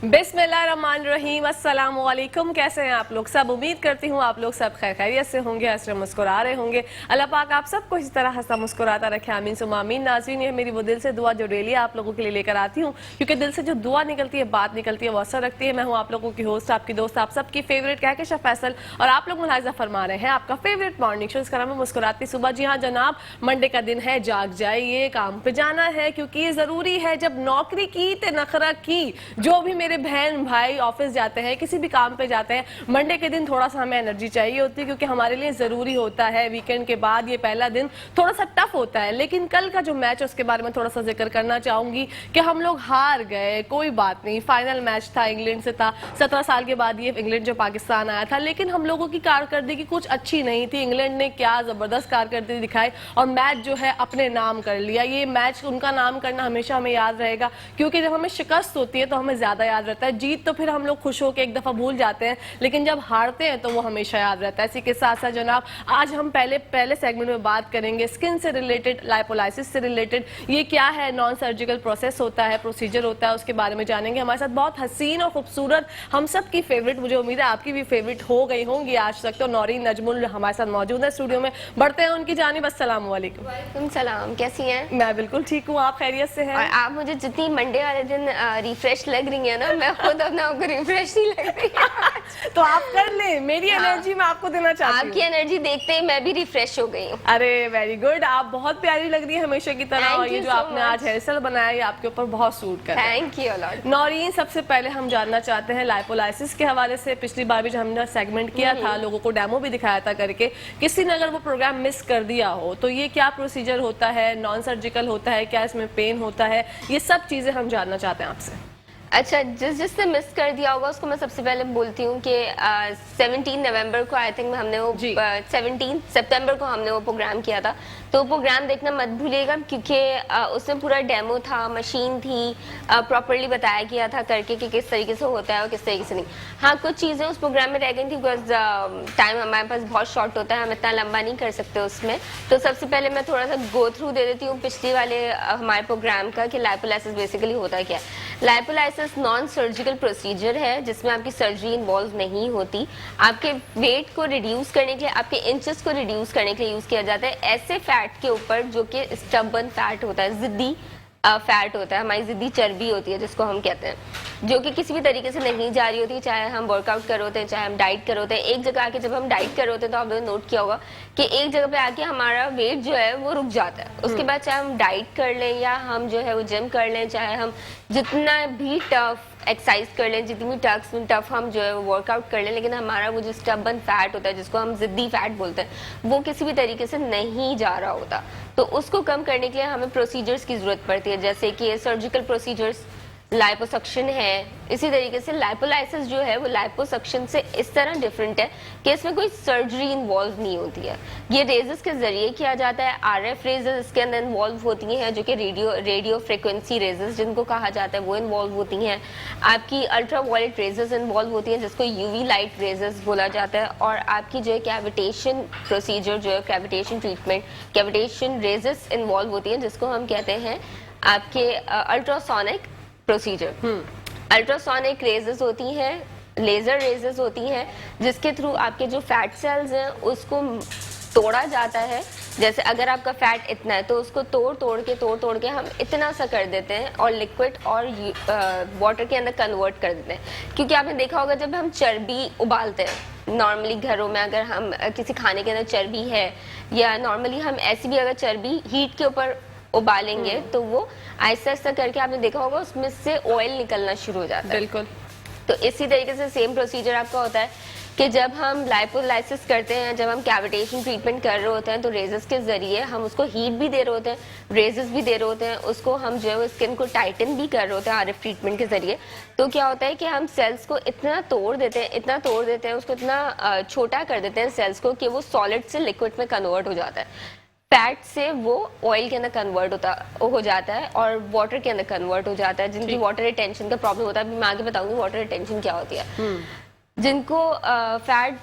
बिस्मिल्लाहिर्रहमानिर्रहीम, अस्सलाम वालेकुम। कैसे हैं आप लोग सब? उम्मीद करती हूँ आप लोग सब खैर खैरियत से होंगे, हंस मुस्कुरा रहे होंगे। अल्लाह पाक आप सबको इसी तरह हंसता मुस्कुराता रखे, आमीन सुम्मा आमीन। नाज़रीन, ये मेरी वो दिल से दुआ जो डेली आप लोगों के लिए लेकर आती हूँ, क्योंकि दिल से जो दुआ निकलती है, बात निकलती है, वो असर रखती है। मैं हूँ आप लोगों की होस्ट, आपकी दोस्त, आप सबकी फेवरेट कहकशा फैसल, और आप लोग मुलाहिजा फरमा रहे हैं आपका फेवरेट मॉर्निंग शो, इसका नाम है मुस्कुराती सुबह। जी हाँ जनाब, मंडे का दिन है, जाग जाइए, काम पे जाना है, क्योंकि ये जरूरी है। जब नौकरी की ते नखरा की, जो भी मेरे बहन भाई ऑफिस जाते हैं, किसी भी काम पे जाते हैं, मंडे के दिन थोड़ा सा हमें एनर्जी चाहिए होती है, क्योंकि हमारे लिए जरूरी होता है। वीकेंड के बाद ये पहला दिन थोड़ा सा टफ होता है, लेकिन कल का जो मैच है उसके बारे में थोड़ा सा जिक्र करना चाहूंगी कि हम लोग हार गए, कोई बात नहीं। फाइनल मैच था, इंग्लैंड से था, 17 साल के बाद ये इंग्लैंड जो पाकिस्तान आया था, लेकिन हम लोगों की कारकर्दगी कुछ अच्छी नहीं थी। इंग्लैंड ने क्या जबरदस्त कारकर्दगी दिखाई और मैच जो है अपने नाम कर लिया। ये मैच उनका नाम करना हमेशा हमें याद रहेगा, क्योंकि जब हमें शिकस्त होती है तो हमें ज्यादा याद रहता है। जीत तो फिर हम लोग खुश होकर एक दफा भूल जाते हैं, लेकिन जब हारते हैं तो वो हमेशा याद रहता है। इसी के साथ साथ जनाब, आज हम पहले सेगमेंट में बात करेंगे स्किन से रिलेटेड, लाइपोलाइसिस से रिलेटेड। ये क्या है, नॉन सर्जिकल प्रोसेस होता है, प्रोसीजर होता है, उसके बारे में जानेंगे। हमारे साथ बहुत हसीन और खूबसूरत, हम सब की फेवरेट, मुझे उम्मीद है आपकी भी फेवरेट हो गई होंगी आज तक तो, नौरीन नजमुल हमारे साथ मौजूद है स्टूडियो में। बढ़ते हैं उनकी जानिब। अस्सलाम वालेकुम। वालेकुम सलाम, कैसी हैं? मैं बिल्कुल ठीक हूँ, आप खैरियत से हैं? और आप मुझे जितनी मंडे वाले दिन रिफ्रेश लग रही है ना, मैं खुद अपना आपको रिफ्रेश नहीं लग रही है। तो आप कर ले, मेरी एनर्जी मैं आपको देना चाहती हूँ। आपकी एनर्जी देखते ही मैं भी रिफ्रेश हो गई हूँ। अरे वेरी गुड, आप बहुत प्यारी लग रही है हमेशा की तरह, और ये जो आपने आज हेयर स्टाइल बनाया है आपके ऊपर बहुत सूट कर रहा है। Thank you Lord. नौरीन, सबसे पहले हम जानना चाहते हैं लाइपोलाइसिस के हवाले से। पिछली बार भी जब हमने सेगमेंट किया था, लोगों को डेमो भी दिखाया था करके, किसी ने अगर वो प्रोग्राम मिस कर दिया हो तो ये क्या प्रोसीजर होता है, नॉन सर्जिकल होता है, क्या इसमें पेन होता है, ये सब चीजें हम जानना चाहते हैं आपसे। अच्छा, जिसने मिस कर दिया होगा उसको मैं सबसे पहले बोलती हूँ कि 17 नवंबर को आई थिंक हमने वो 17 सितंबर को हमने वो प्रोग्राम किया था, तो प्रोग्राम देखना मत भूलिएगा, क्योंकि उसमें पूरा डेमो था, मशीन थी, प्रॉपरली बताया गया था करके कि किस तरीके से होता है और किस तरीके से नहीं। हाँ, कुछ चीज़ें उस प्रोग्राम में रह गई थी, बिकॉज टाइम हमारे पास बहुत शॉर्ट होता है, हम इतना लंबा नहीं कर सकते उसमें। तो सबसे पहले मैं थोड़ा सा गो थ्रू दे देती हूँ पिछले वाले हमारे प्रोग्राम का कि लाइपोलाइसिस बेसिकली होता क्या है। लाइपोलाइसिस नॉन सर्जिकल प्रोसीजर है जिसमें आपकी सर्जरी इन्वॉल्व नहीं होती। आपके वेट को रिड्यूस करने के लिए, आपके इंचेस को रिड्यूस करने के लिए यूज किया जाता है ऐसे फैट के ऊपर जो कि स्टबर्न फैट होता है, जिद्दी फैट होता है, हमारी जिद्दी चर्बी होती है जिसको हम कहते हैं, जो कि किसी भी तरीके से नहीं जा रही होती, चाहे हम वर्कआउट कर होते हैं, चाहे हम डाइट कर होते हैं। एक जगह आके जब हम डाइट कर होते हैं तो आपने नोट किया होगा कि एक जगह पे आके हमारा वेट जो है वो रुक जाता है। उसके बाद चाहे हम डाइट कर लें या हम जो है वो जिम कर लें, चाहे हम जितना भी टफ एक्सरसाइज कर लें, जितनी भी टफ हम जो है वो वर्कआउट कर लें, लेकिन हमारा वो जो स्टबर्न फैट होता है जिसको हम जिद्दी फैट बोलते हैं, वो किसी भी तरीके से नहीं जा रहा होता। तो उसको कम करने के लिए हमें प्रोसीजर्स की जरूरत पड़ती है, जैसे कि सर्जिकल प्रोसीजर्स, लाइपोसक्शन है। इसी तरीके से लाइपोलाइसिस जो है वो लाइपोसक्शन से इस तरह डिफरेंट है कि इसमें कोई सर्जरी इन्वॉल्व नहीं होती है। ये रेजेस के जरिए किया जाता है। आरएफ रेजेस इसके अंदर इन्वॉल्व होती हैं, जो कि रेडियो फ्रिक्वेंसी रेजेस जिनको कहा जाता है वो इन्वॉल्व होती हैं। आपकी अल्ट्रा वायलेट रेजेस इन्वॉल्व होती हैं जिसको यूवी लाइट रेजेस बोला जाता है। और आपकी जो है कैविटेशन प्रोसीजर जो है, cavitation treatment, cavitation raises involve होती हैं जिसको हम कहते हैं आपके अल्ट्रासोनिक प्रोसीजर। अल्ट्रासोनिक रेजेस होती हैं, लेजर रेजेस होती हैं, जिसके थ्रू आपके जो फैट सेल्स हैं उसको तोड़ा जाता है। जैसे अगर आपका फैट इतना है तो उसको तोड़ के हम इतना सा कर देते हैं और लिक्विड और वाटर के अंदर कन्वर्ट कर देते हैं। क्योंकि आपने देखा होगा जब हम चर्बी उबालते हैं नॉर्मली घरों में, अगर हम किसी खाने के अंदर चर्बी है, या नॉर्मली हम ऐसी भी अगर चर्बी हीट के ऊपर उबालेंगे तो वो आहिस्ता आहिस्ता करके आपने देखा होगा उसमें से ऑयल निकलना शुरू हो जाता है। बिल्कुल। तो इसी तरीके से सेम प्रोसीजर आपका होता है कि जब हम लाइपोलाइसिस करते हैं, जब हम कैविटेशन ट्रीटमेंट कर रहे होते हैं, तो रेजेस के जरिए हम उसको हीट भी दे रहे होते हैं, रेजेस भी दे रहे होते हैं, उसको हम जो है वो स्किन को टाइटन भी कर रहे होते हैं आरएफ ट्रीटमेंट के जरिए। तो क्या होता है कि हम सेल्स को इतना तोड़ देते हैं, उसको इतना छोटा कर देते हैं सेल्स को कि वो सॉलिड से लिक्विड में कन्वर्ट हो जाता है। फैट से वो ऑयल के अंदर कन्वर्ट हो जाता है और वाटर के अंदर कन्वर्ट हो जाता है। जिनकी वाटर रिटेंशन का प्रॉब्लम होता है, मैं आगे बताऊंगी वाटर रिटेंशन क्या होती है। जिनको फैट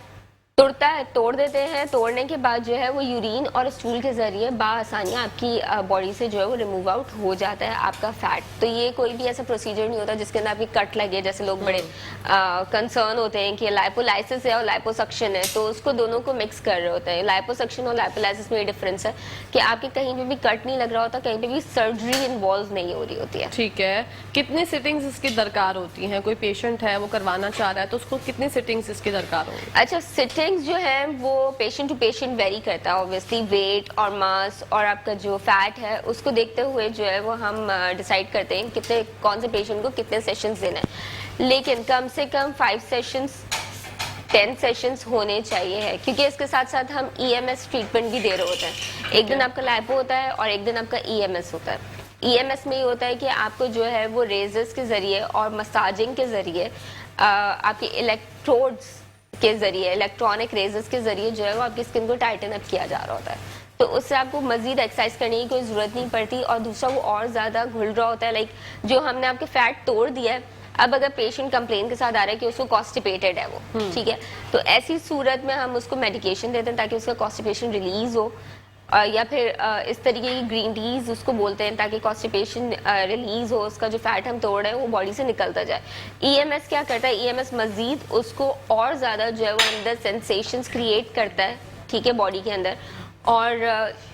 तोड़ देते हैं। तोड़ने के बाद जो है वो यूरिन और स्टूल के जरिए बाआसानी आपकी बॉडी से जो है वो रिमूव आउट हो जाता है आपका फैट। तो ये कोई भी ऐसा प्रोसीजर नहीं होता जिसके अंदर आपकी कट लगे, जैसे लोग बड़े कंसर्न होते हैं कि लाइपोलाइसिस है और लाइपोसक्शन है, तो उसको दोनों को मिक्स कर रहे होते हैं। लाइपोसक्शन और लाइपोलाइसिस में ये डिफरेंस है कि आपके कहीं पे भी कट नहीं लग रहा होता, कहीं पे भी सर्जरी इन्वॉल्व नहीं हो रही होती है। ठीक है, कितनी सिटिंग्स इसकी दरकार होती हैं? कोई पेशेंट है वो करवाना चाह रहा है तो उसको कितनी सिटिंग्स इसकी दरकार होगी? अच्छा, सिटिंग्स जो है वो पेशेंट टू पेशेंट वेरी करता है। ऑब्वियसली वेट और मास और आपका जो फैट है उसको देखते हुए जो है वो हम डिसाइड करते हैं कितने, कौन से पेशेंट को कितने सेशंस देना है। लेकिन कम से कम 5 सेशंस 10 सेशंस होने चाहिए है, क्योंकि इसके साथ साथ हम EMS ट्रीटमेंट भी दे रहे होते हैं। एक दिन आपका लाइपो होता है और एक दिन आपका EMS होता है। EMS में ये होता है कि आपको जो है वो रेजर्स के जरिए और मसाजिंग के जरिए आपके इलेक्ट्रोड्स के जरिए, इलेक्ट्रॉनिक रेजर्स के जरिए जो है वो आपकी स्किन को टाइटन अप किया जा रहा होता है। तो उससे आपको मजीद एक्सरसाइज करने की कोई जरूरत नहीं पड़ती। और दूसरा वो और ज्यादा घुल रहा होता है। लाइक जो हमने आपके फैट तोड़ दिया है, अब अगर पेशेंट कंप्लेन के साथ आ रहा है कि उसको कॉन्स्टिपेटेड है वो, ठीक है, तो ऐसी सूरत में हम उसको मेडिकेशन देते हैं ताकि उसका कॉन्स्टिपेशन रिलीज हो, या फिर इस तरीके की ग्रीन टीज उसको बोलते हैं ताकि कॉन्स्टिपेशन रिलीज हो, उसका जो फैट हम तोड़ रहे हैं वो बॉडी से निकलता जाए। EMS क्या करता है, EMS मजीद उसको और ज्यादा जो है वो अंदर सेंसेशंस क्रिएट करता है, ठीक है, बॉडी के अंदर। और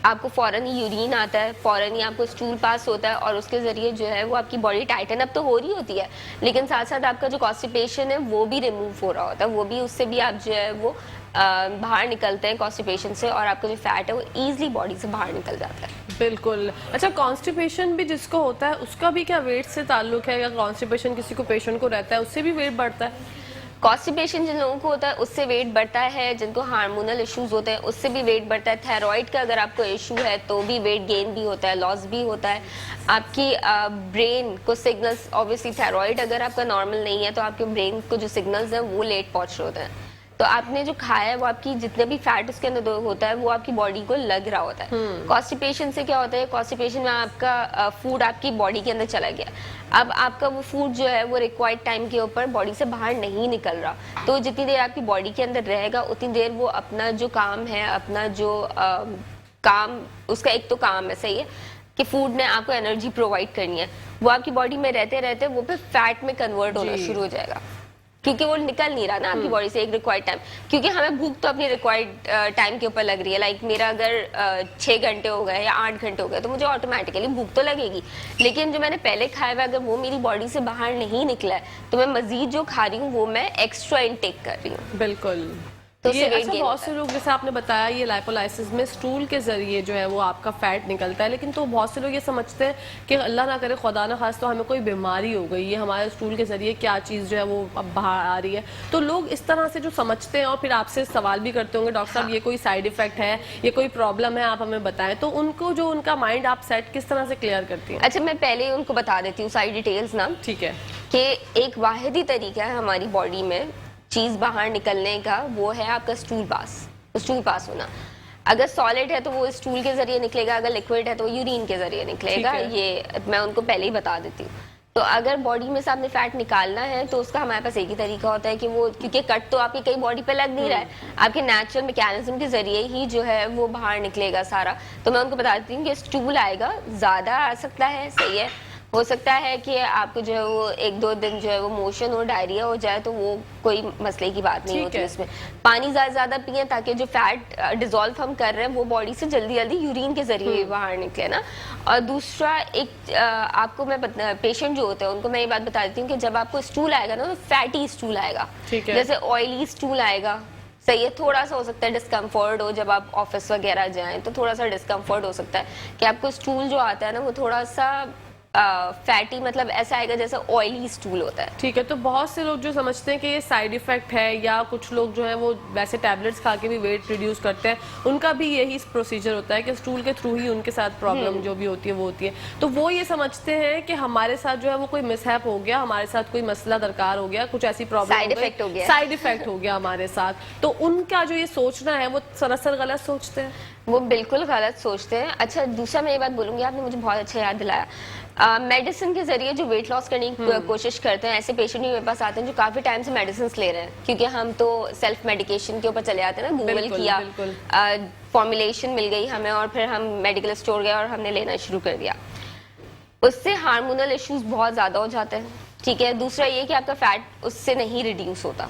आपको फौरन ही यूरिन आता है, फौरन ही आपको स्टूल पास होता है और उसके जरिए जो है वो आपकी बॉडी टाइटन अप तो हो रही होती है, लेकिन साथ साथ आपका जो कॉन्स्टिपेशन है वो भी रिमूव हो रहा होता है, वो भी, उससे भी आप जो है वो बाहर निकलते हैं कॉन्स्टिपेशन से, और आपका जो फैट है वो ईजिली बॉडी से बाहर निकल जाता है। बिल्कुल। अच्छा, कॉन्स्टिपेशन भी जिसको होता है उसका भी क्या वेट से ताल्लुक है, या कॉन्स्टिपेशन किसी को पेशेंट को रहता है उससे भी वेट बढ़ता है? कॉन्स्टिपेशन जिन लोगों को होता है उससे वेट बढ़ता है, जिनको हार्मोनल इश्यूज होते हैं उससे भी वेट बढ़ता है। थायराइड का अगर आपको इशू है तो भी वेट गेन भी होता है, लॉस भी होता है। आपकी ब्रेन को सिग्नल्स, ऑब्वियसली थायराइड अगर आपका नॉर्मल नहीं है तो आपके ब्रेन को जो सिग्नल्स हैं वो लेट पहुंच रहे होते हैं। तो आपने जो खाया है वो आपकी जितने भी फैट उसके अंदर होता है वो आपकी बॉडी को लग रहा होता है। कॉन्स्टिपेशन से क्या होता है, कॉन्स्टिपेशन में आपका फूड आपकी बॉडी के अंदर चला गया, अब आपका वो फूड जो है वो रिक्वायर्ड टाइम के ऊपर बॉडी से बाहर नहीं निकल रहा, तो जितनी देर आपकी बॉडी के अंदर रहेगा उतनी देर वो अपना जो काम है, अपना जो काम, उसका एक तो काम है, सही है, कि फूड ने आपको एनर्जी प्रोवाइड करनी है, वो आपकी बॉडी में रहते रहते वो फिर फैट में कन्वर्ट होना शुरू हो जाएगा, क्योंकि वो निकल नहीं रहा ना आपकी बॉडी से एक रिक्वायर्ड टाइम। क्योंकि हमें भूख तो अपनी रिक्वायर्ड टाइम के ऊपर लग रही है। लाइक मेरा अगर 6 घंटे हो गए या 8 घंटे हो गए तो मुझे ऑटोमेटिकली भूख तो लगेगी, लेकिन जो मैंने पहले खाया हुआ अगर वो मेरी बॉडी से बाहर नहीं निकला है तो मैं मजीद जो खा रही हूँ वो मैं एक्स्ट्रा इनटेक कर रही हूँ। बिल्कुल। तो ये अच्छा, बहुत से लोग, जैसे आपने बताया, ये लाइपोलाइसिस में स्टूल के जरिए जो है वो आपका फैट निकलता है, लेकिन तो बहुत से लोग ये समझते हैं कि अल्लाह ना करे, खुदा ना खास, तो हमें कोई बीमारी हो गई, ये हमारे स्टूल के जरिए क्या चीज़ जो है वो अब बाहर आ रही है। तो लोग इस तरह से जो समझते हैं और फिर आपसे सवाल भी करते होंगे, डॉक्टर साहब ये कोई साइड इफेक्ट है, ये कोई प्रॉब्लम है, आप हमें बताएं, तो उनको जो उनका माइंड आप सेट किस तरह से क्लियर करती हैं? अच्छा, मैं पहले ही उनको बता देती हूँ सारी डिटेल्स ना, ठीक है, कि एक वाहिदी तरीका है हमारी बॉडी में चीज बाहर निकलने का, वो है आपका स्टूल पास होना। अगर सॉलिड है तो वो स्टूल के जरिए निकलेगा, अगर लिक्विड है तो यूरिन के जरिए निकलेगा। ये मैं उनको पहले ही बता देती हूँ। तो अगर बॉडी में से आपने फैट निकालना है तो उसका हमारे पास एक ही तरीका होता है कि वो, क्योंकि कट तो आपकी कई बॉडी पे लग नहीं रहा है, आपके नेचुरल मैकेनिज्म के जरिए ही जो है वो बाहर निकलेगा सारा। तो मैं उनको बता देती हूँ कि स्टूल आएगा, ज्यादा आ सकता है, सही है, हो सकता है कि आपको जो है वो 1-2 दिन जो है वो मोशन और डायरिया हो जाए, तो वो कोई मसले की बात नहीं होती। उसमें पानी ज्यादा पिए ताकि जो फैट डिसॉल्व हम कर रहे हैं वो बॉडी से जल्दी जल्दी यूरिन के जरिए बाहर निकले ना। और दूसरा, एक आपको मैं पेशेंट जो होते हैं उनको मैं ये बात बता देती हूँ कि जब आपको स्टूल आएगा ना तो फैटी स्टूल आएगा, जैसे ऑयली स्टूल आएगा, सही है, थोड़ा सा हो सकता है डिस्कम्फर्ट हो, जब आप ऑफिस वगैरह जाएं तो थोड़ा सा डिस्कम्फर्ट हो सकता है कि आपको स्टूल जो आता है ना वो थोड़ा सा फैटी, मतलब ऐसा आएगा जैसे ऑयली स्टूल होता है। ठीक है। तो बहुत से लोग जो समझते हैं कि ये साइड इफेक्ट है, या कुछ लोग जो है वो वैसे टैबलेट्स खा के भी वेट रिड्यूस करते हैं, उनका भी यही प्रोसीजर होता है कि स्टूल के थ्रू ही उनके साथ प्रॉब्लम जो भी होती है वो होती है। तो वो ये समझते हैं कि हमारे साथ जो है वो कोई मिसहैप हो गया, हमारे साथ कोई मसला दरकार हो गया, कुछ ऐसी प्रॉब्लम साइड इफेक्ट हो गया हमारे साथ, तो उनका जो ये सोचना है वो सरासर गलत सोचते हैं, वो बिल्कुल गलत सोचते हैं। अच्छा, दूसरा मैं ये बात बोलूंगी, आपने मुझे बहुत अच्छा याद दिलाया, मेडिसिन के जरिए जो वेट लॉस करने की कोशिश करते हैं, ऐसे पेशेंट भी मेरे पास आते हैं जो काफी टाइम से मेडिसिन ले रहे हैं, क्योंकि हम तो सेल्फ मेडिकेशन के ऊपर चले आते हैं ना, गूगल किया, फॉर्मुलेशन मिल गई हमें और फिर हम मेडिकल स्टोर गए और हमने लेना शुरू कर दिया। उससे हार्मोनल इश्यूज बहुत ज्यादा हो जाते हैं, ठीक है। दूसरा ये कि आपका फैट उससे नहीं रिड्यूस होता,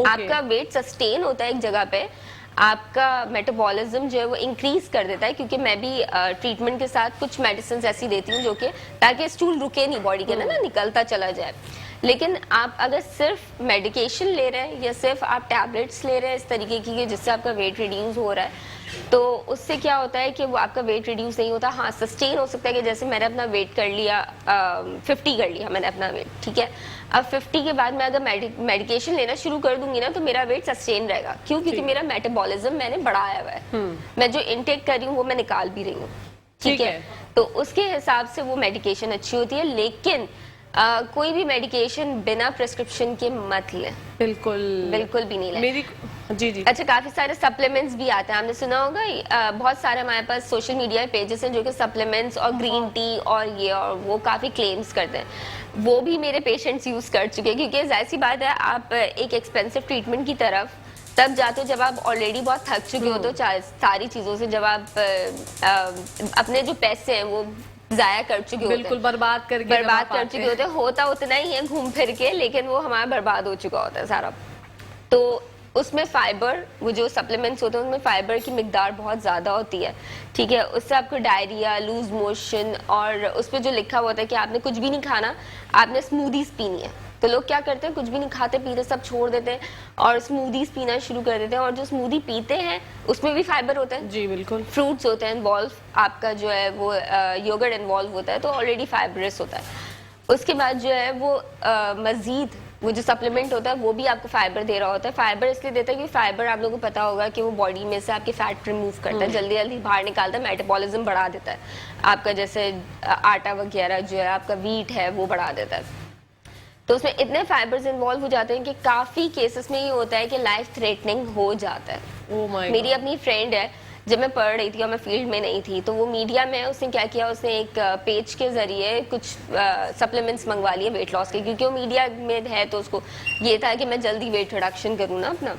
आपका वेट सस्टेन होता है एक जगह पे, आपका मेटाबॉलिज्म जो है वो इंक्रीज कर देता है, क्योंकि मैं भी ट्रीटमेंट के साथ कुछ मेडिसिन ऐसी देती हूँ जो कि ताकि स्टूल रुके नहीं बॉडी के अंदर ना, निकलता चला जाए। लेकिन आप अगर सिर्फ मेडिकेशन ले रहे हैं या सिर्फ आप टैबलेट्स ले रहे हैं इस तरीके की जिससे आपका वेट रिड्यूस हो रहा है, तो उससे क्या होता है कि वो आपका वेट रिड्यूस नहीं होता। हाँ, सस्टेन हो सकता है कि जैसे मैंने अपना वेट कर लिया 50 कर लिया मैंने अपना वेट, ठीक है। अब 50 के बाद मैं अगर मेडिकेशन लेना शुरू कर दूंगी ना, तो मेरा वेट सस्टेन रहेगा। क्यों? क्योंकि मेरा मेटाबॉलिज्म मैंने बढ़ाया हुआ है, मैं जो इनटेक कर रही हूँ वो मैं निकाल भी रही हूँ, ठीक है। तो उसके हिसाब से वो मेडिकेशन अच्छी होती है, लेकिन कोई भी मेडिकेशन बिना प्रिस्क्रिप्शन के मत लें, बिल्कुल भी नहीं लें। जी। अच्छा, काफी सारे सप्लीमेंट्स भी आते हैं, आपने सुना होगा, बहुत सारे हमारे पास सोशल मीडिया पेजेस हैं जो कि सप्लीमेंट्स और ग्रीन टी और ये और वो काफी क्लेम्स करते हैं। वो भी मेरे पेशेंट्स यूज कर चुके हैं, क्योंकि जाहिर सी बात है आप एक एक्सपेंसिव ट्रीटमेंट की तरफ तब जाते हो जब आप ऑलरेडी बहुत थक चुके हो, तो सारी चीजों से जब आप अपने जो पैसे हैं वो जाया कर चुके होते हैं, बिल्कुल बर्बाद कर चुके होते हैं। होता उतना ही है घूम फिर के, लेकिन वो हमारा बर्बाद हो चुका होता है सारा। तो उसमें फाइबर, वो जो सप्लीमेंट्स होते हैं उनमें फाइबर की मिकदार बहुत ज़्यादा होती है, ठीक है। उससे आपको डायरिया, लूज मोशन, और उस पर जो लिखा हुआ होता है कि आपने कुछ भी नहीं खाना, आपने स्मूदीज पीनी है। तो लोग क्या करते हैं, कुछ भी नहीं खाते पीते, सब छोड़ देते हैं और स्मूदीज पीना शुरू कर देते हैं। और जो स्मूदी पीते हैं उसमें भी फाइबर होता है, जी बिल्कुल, फ्रूट्स होते हैं इन्वॉल्व, आपका जो है वो योगर्ट इन्वॉल्व होता है, तो ऑलरेडी फाइबरस होता है। उसके बाद जो है वो मजीद वो जो सप्लीमेंट होता है वो भी आपको फाइबर दे रहा होता है। फाइबर इसलिए देता है कि फाइबर आप लोगों को पता होगा कि वो बॉडी में से आपके फैट रिमूव करता है, जल्दी जल्दी बाहर निकालता है, मेटाबॉलिज्म बढ़ा देता है आपका। जैसे आटा वगैरह जो है आपका, वीट है, वो बढ़ा देता है। तो उसमें इतने फाइबर्स इन्वॉल्व हो जाते हैं कि काफी केसेस में ये होता है कि लाइफ थ्रेटनिंग हो जाता है। मेरी अपनी फ्रेंड है, जब मैं पढ़ रही थी और मैं फील्ड में नहीं थी, तो वो मीडिया में उसने क्या किया, उसने एक पेज के जरिए कुछ सप्लीमेंट्स मंगवा लिए वेट लॉस के, क्योंकि वो मीडिया में है तो उसको ये था कि मैं जल्दी वेट रिडक्शन करूँ ना अपना।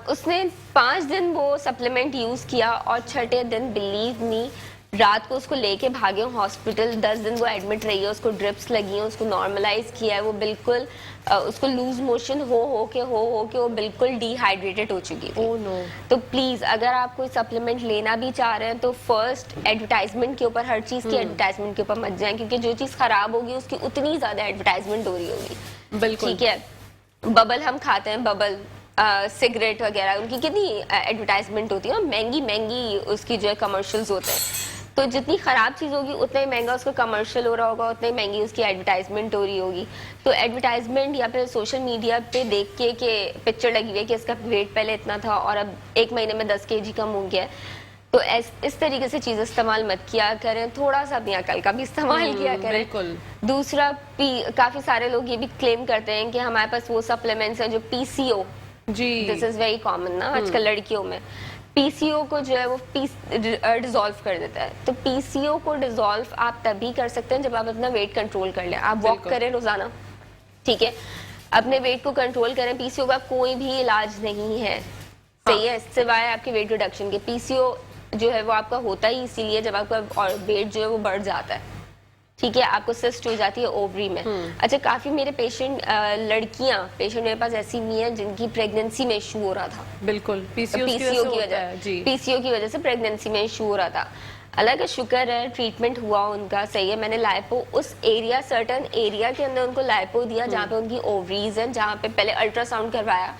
उसने 5 दिन वो सप्लीमेंट यूज किया और छठे दिन, बिलीव मी, रात को उसको लेके भागे हॉस्पिटल, 10 दिन वो एडमिट रही है, उसको ड्रिप्स लगी हैं, उसको नॉर्मलाइज किया है, वो बिल्कुल उसको लूज मोशन हो के वो बिल्कुल डिहाइड्रेटेड हो चुकी थी। Oh no. तो प्लीज अगर आप कोई सप्लीमेंट लेना भी चाह रहे हैं तो फर्स्ट एडवर्टाइजमेंट के ऊपर, हर चीज की एडवर्टाइजमेंट के ऊपर मत जाएं, क्योंकि जो चीज खराब होगी उसकी उतनी ज्यादा एडवर्टाइजमेंट हो रही होगी, बिल्कुल, ठीक है। बबल हम खाते हैं, बबल सिगरेट वगैरह, उनकी कितनी एडवर्टाइजमेंट होती है, महंगी उसकी जो है कमर्शियल्स होते हैं। तो जितनी खराब चीज होगी उतना ही महंगा उसका कमर्शियल हो रहा होगा, उतना ही महंगी उसकी एडवर्टाइजमेंट हो रही होगी। तो एडवर्टाइजमेंट या फिर सोशल मीडिया पे देख के कि पिक्चर लगी हुई है कि इसका वेट पहले इतना था और अब 1 महीने में 10 kg कम हो गया है, तो इस तरीके से चीज इस्तेमाल मत किया करें, थोड़ा सा अपनी अकल का भी इस्तेमाल किया करें। बिल्कुल। दूसरा, काफी सारे लोग ये भी क्लेम करते हैं कि हमारे पास वो सप्लीमेंट्स हैं जो पीसीओ, जी दिस इज वेरी कॉमन ना आजकल लड़कियों में, पीसीओ को जो है वो डिसॉल्व कर देता है। तो पीसीओ को डिसॉल्व आप तभी कर सकते हैं जब आप अपना वेट कंट्रोल कर लें, आप वॉक करें रोजाना, ठीक है, अपने वेट को कंट्रोल करें। पीसीओ का कोई भी इलाज नहीं है, सही है, सिवाय आपके वेट रिडक्शन के। पीसीओ जो है वो आपका होता ही इसीलिए जब आपका वेट जो है वो बढ़ जाता है, ठीक है, आपको सिस्ट हो जाती है ओवरी में। अच्छा, काफी मेरे लड़कियां पेशेंट मेरे पास ऐसी भी हैं जिनकी प्रेगनेंसी में इशू हो रहा था, बिल्कुल, पीसीओ की वजह से प्रेगनेंसी में इशू हो रहा था। अल्लाह का शुक्र है ट्रीटमेंट हुआ उनका, सही है। मैंने लाइपो उस एरिया, सर्टन एरिया के अंदर उनको लाइपो दिया जहाँ पे उनकी ओवरीज है, जहाँ पे पहले अल्ट्रासाउंड करवाया,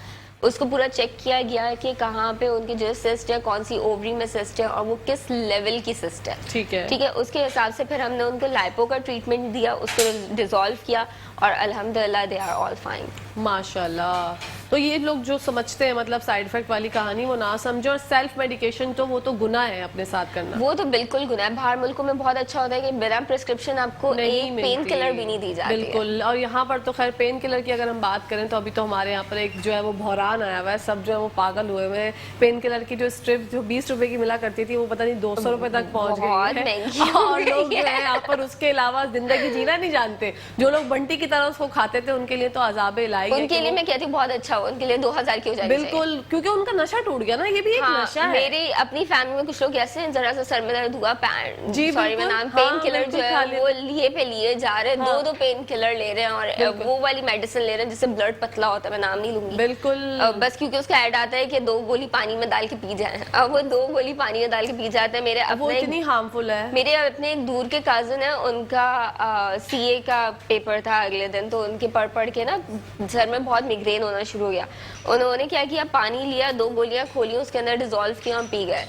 उसको पूरा चेक किया गया कि कहाँ पे उनकी जो सिस्ट है, कौन सी ओवरी में सिस्ट है और वो किस लेवल की सिस्ट है, ठीक है। उसके हिसाब से फिर हमने उनको लाइपो का ट्रीटमेंट दिया, उसको डिसॉल्व किया और अल्हम्दुलिल्लाह दे आर ऑल फाइन, माशाल्लाह। तो ये लोग जो समझते हैं मतलब साइड इफेक्ट वाली कहानी वो ना समझे, और सेल्फ मेडिकेशन तो वो तो गुनाह है अपने साथ करना। वो तो बिल्कुल गुनाह है। बाहर मुल्कों में बहुत अच्छा होता है कि बिना प्रिस्क्रिप्शन आपको एक पेन किलर भी नहीं दी जाती है। बिल्कुल। और यहाँ पर तो खैर पेन किलर की अगर हम बात करें तो अभी तो हमारे यहाँ पर एक जो है वो बहरान आया हुआ है, सब जो है वो पागल हुए हुए हैं। पेन किलर की जो स्ट्रिप जो 20 रुपए की मिला करती थी वो पता नहीं 200 रुपए तक पहुंच बहुत गई महंगी है। हो और लोग गई जो है यहाँ पर उसके अलावा जिंदगी जीना नहीं जानते। जो लोग बंटी की तरह उसको खाते थे उनके लिए तो अजाबे इलाही है उनके लिए मैं कहती हूँ बहुत अच्छा हो, उनके लिए 2000 की हो जानी चाहिए। बिल्कुल, क्योंकि उनका नशा टूट गया ना, ये भी एक हाँ, नशा है। मेरी अपनी फैमिली में कुछ लोग ऐसे हैं, जरा सा सर में दर्द हुआ, जी, सॉरी मैं बिल्कुल। नाम, हाँ, पेन किलर बिल्कुल जो खा है लेते वो लिए पे लिए जा रहे हैं, हाँ। दो पेन किलर ले रहे हैं और बिल्कुल। वो वाली मेडिसिन ले रहे हैं जिससे ब्लड पतला होता है, मैं नाम नहीं लूंगी। बिल्कुल। बस क्योंकि उसका ऐड आता है कि 2 गोली पानी में डाल के पी जाए, अब वो 2 गोली पानी में डाल के पी जाते हैं। वो इतनी हार्मफुल है। मेरे अपने एक दूर के कजिन है, उनका सीए का पेपर था अगले दिन, तो उनके पढ़ के ना सर में बहुत मिग्रेन होना शुरू हो गया। उन्होंने क्या किया, पानी लिया, 2 गोलियां खोली, उसके अंदर डिसॉल्व किया और पी गए।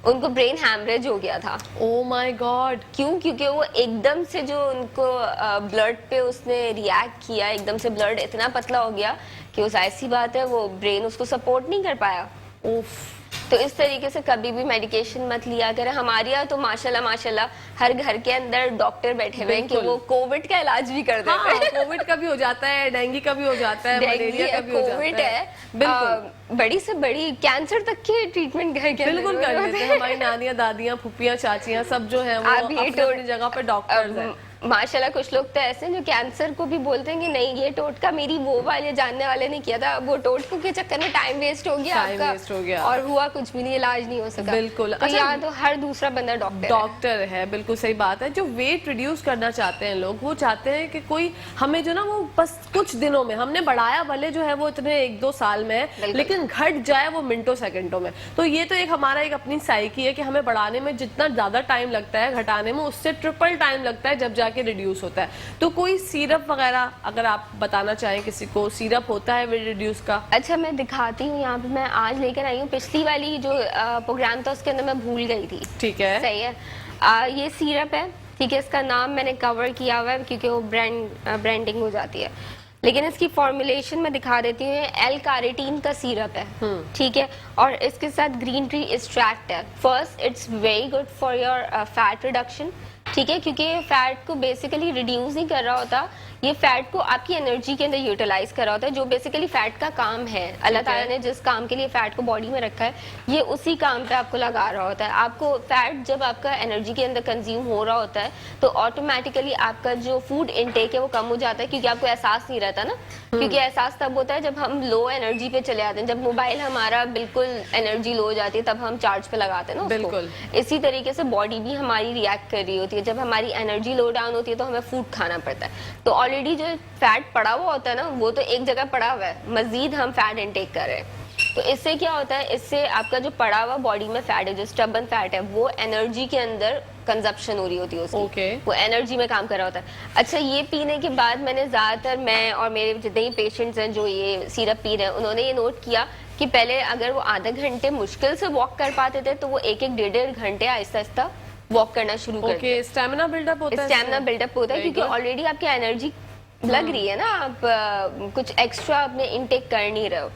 उनको ब्रेन हैमरेज हो गया था। Oh my God. क्यों? क्योंकि वो एकदम से जो उनको ब्लड पे उसने रिएक्ट किया, एकदम से ब्लड इतना पतला हो गया कि उस ऐसी बात है वो ब्रेन उसको सपोर्ट नहीं कर पाया। उफ। तो इस तरीके से कभी भी मेडिकेशन मत लिया करें। हमारे यहाँ तो माशाल्लाह हर घर के अंदर डॉक्टर बैठे हुए हैं कि वो कोविड का इलाज भी कर देते हैं। हाँ, कोविड का भी हो जाता है, डेंगू का भी हो जाता है, मलेरिया का भी हो जाता कोविड है, बिल्कुल। बड़ी से बड़ी कैंसर तक की ट्रीटमेंट घर के बिल्कुल कर लेते हैं। हमारी नानियां, दादियां, फुफियां, चाचियां सब जो है वो आप ये अपनी जगह पे डॉक्टर्स हैं। माशाल्लाह कुछ लोग तो ऐसे हैं जो कैंसर को भी बोलते हैं कि नहीं ये टोटका मेरी वो वाले जानने वाले ने किया था, वो टोटकों के चक्कर में टाइम वेस्ट हो गया टाइम वेस्ट हो गया और हुआ कुछ भी नहीं, इलाज नहीं हो सका। बिल्कुल। तो यहाँ तो हर दूसरा बंदा डॉक्टर है। बिल्कुल सही बात है। जो वेट रिड्यूस करना चाहते हैं लोग, वो चाहते हैं कि कोई हमें जो ना वो बस कुछ दिनों में, हमने बढ़ाया भले जो है वो इतने 1-2 साल में है, लेकिन घट जाए वो मिनटों सेकंडों में। तो ये तो एक हमारा एक अपनी साइकी है कि हमें बढ़ाने में जितना ज्यादा टाइम लगता है, घटाने में उससे ट्रिपल टाइम लगता है जब जाके रिड्यूस होता है। तो कोई सिरप वगैरह अगर आप बताना चाहें किसी को, सिरप होता है वेट रिड्यूस का? अच्छा मैं दिखाती हूँ, यहाँ पे मैं आज लेकर आई हूँ। पिछली वाली जो प्रोग्राम था उसके अंदर मैं भूल गई थी। ठीक है, सही है। ये सिरप है, ठीक है, इसका नाम मैंने कवर किया हुआ है क्योंकि वो ब्रांडिंग हो जाती है, लेकिन इसकी फॉर्मुलेशन मैं दिखा देती हूँ। एल कार्निटीन का सिरप है, ठीक है, और इसके साथ ग्रीन टी एक्सट्रैक्ट है। First it's very good for your fat reduction, ठीक है, क्योंकि फैट को बेसिकली रिड्यूस नहीं कर रहा होता, ये फैट को आपकी एनर्जी के अंदर यूटिलाइज कर रहा होता है, जो बेसिकली फैट का काम है। अल्लाह ताला ने जिस काम के लिए फैट को बॉडी में रखा है, ये उसी काम पे आपको लगा रहा होता है। आपको फैट जब आपका एनर्जी के अंदर कंज्यूम हो रहा होता है तो ऑटोमेटिकली आपका जो फूड इनटेक है वो कम हो जाता है, क्योंकि आपको एहसास नहीं रहता ना। क्योंकि एहसास तब होता है जब हम लो एनर्जी पे चले आते हैं, जब मोबाइल हमारा बिल्कुल एनर्जी लो हो जाती है तब हम चार्ज पे लगाते हैं ना उसको। बिल्कुल। इसी तरीके से बॉडी भी हमारी रिएक्ट कर रही होती है। जब हमारी एनर्जी लो डाउन होती है तो हमें फूड खाना पड़ता है। तो ऑलरेडी जो फैट पड़ा हुआ होता है ना, वो तो एक जगह पड़ा हुआ है, मजीद हम फैट इनटेक कर रहे हैं। तो इससे क्या होता है, इससे आपका जो पड़ा हुआ बॉडी में फैट है, जो स्टबन फैट है, वो एनर्जी के अंदर कंजप्शन हो रही होती है उसकी, वो एनर्जी में काम कर रहा होता है। अच्छा, ये पीने के बाद मैंने ज्यादातर, मैं और मेरे जितने ही पेशेंट्स हैं जो ये सिरप पी रहे हैं, उन्होंने ये नोट किया कि पहले अगर वो आधा घंटे मुश्किल से वॉक कर पाते थे तो वो 1-1, 1.5 घंटे आहिस्ता आहिस्ता वॉक करना शुरू कर। स्टैमिना बिल्डअप होता है। स्टैमिना बिल्डअप होता है क्योंकि ऑलरेडी आपकी एनर्जी लग रही है ना, आप कुछ एक्स्ट्रा अपने इनटेक कर नहीं रहे हो।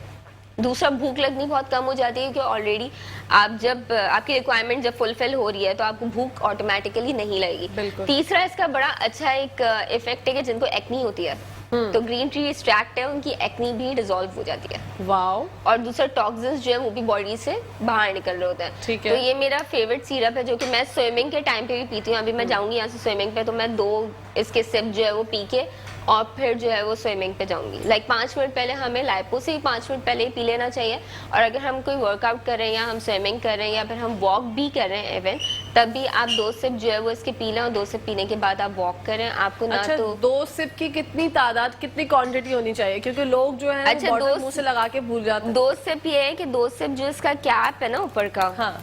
दूसरा, भूख लगनी बहुत कम हो जाती है क्योंकि ऑलरेडी आप जब आपकी रिक्वायरमेंट जब फुलफिल हो रही है तो आपको भूख ऑटोमेटिकली नहीं लगेगी। तीसरा, इसका बड़ा अच्छा एक इफेक्ट है कि जिनको एक्नी होती है तो ग्रीन टी एक्सट्रैक्ट है, उनकी एक्नी भी डिसॉल्व हो जाती है। वाओ। और दूसरा, टॉक्सिन्स जो है वो भी बॉडी से बाहर निकल रहे होते हैं। ठीक है। तो ये मेरा फेवरेट सिरप है जो कि मैं स्विमिंग के टाइम पे भी पीती हूँ। अभी मैं जाऊंगी यहाँ से स्विमिंग पे तो मैं 2 इसके सिप जो है वो पी के और फिर जो है वो स्विमिंग पे जाऊंगी। 5 मिनट पहले हमें लाइपो से ही 5 मिनट पहले ही पी लेना चाहिए। और अगर हम कोई वर्कआउट कर रहे हैं या हम स्विमिंग कर रहे हैं या फिर हम वॉक भी कर रहे हैं इवन, तब भी आप 2 सिप जो है वो इसके पी लें और 2 सिप पीने के बाद आप वॉक करें। आपको ना अच्छा, तो 2 सिप की कितनी तादाद, कितनी क्वांटिटी होनी चाहिए? क्योंकि लोग जो है अच्छा, बॉटल मुंह से लगा के भूल जाते हैं। 2 सिप ये है कि 2 सिप जो इसका कैप है ना ऊपर का, हाँ,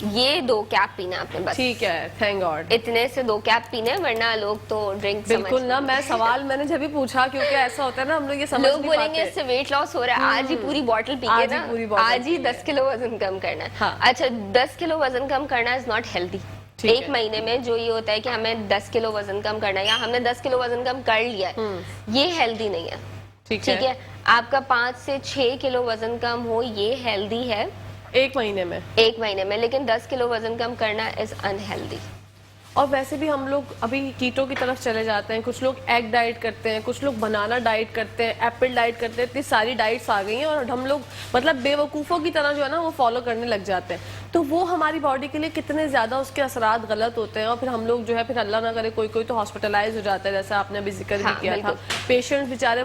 ये 2 कैप पीना आपने बस। ठीक है, थैंक गॉड। इतने से 2 कैप पीने, वरना लोग तो ड्रिंक बिल्कुल ना, मैं सवाल मैंने जब भी पूछा, क्योंकि ऐसा होता है ना हम लोग ये समझ लोग नहीं बोलेंगे पाते। इससे वेट लॉस हो रहा है, आज ही पूरी बॉटल पी के ना, आज ही 10 किलो वजन कम करना है। हाँ। अच्छा, 10 किलो वजन कम करना इज नॉट हेल्दी। एक महीने में जो ये होता है कि हमें 10 किलो वजन कम करना है या हमने 10 किलो वजन कम कर लिया है, ये हेल्दी नहीं है। ठीक है, आपका 5 से 6 किलो वजन कम हो, ये हेल्दी है एक महीने में? एक महीने में, लेकिन 10 किलो वजन कम करना इज अनहेल्दी। और वैसे भी हम लोग अभी कीटो की तरफ चले जाते हैं, कुछ लोग एग डाइट करते हैं, कुछ लोग बनाना डाइट करते हैं, एप्पल डाइट करते हैं, इतनी सारी डाइट्स आ गई हैं और हम लोग मतलब बेवकूफ़ों की तरह जो है ना वो फॉलो करने लग जाते हैं। तो वो हमारी बॉडी के लिए कितने ज़्यादा उसके असरात गलत होते हैं और फिर हम लोग जो है फिर अल्लाह ना करे कोई कोई तो हॉस्पिटलाइज हो जाता है, जैसा आपने अभी जिक्र भी किया था। पेशेंट्स बेचारे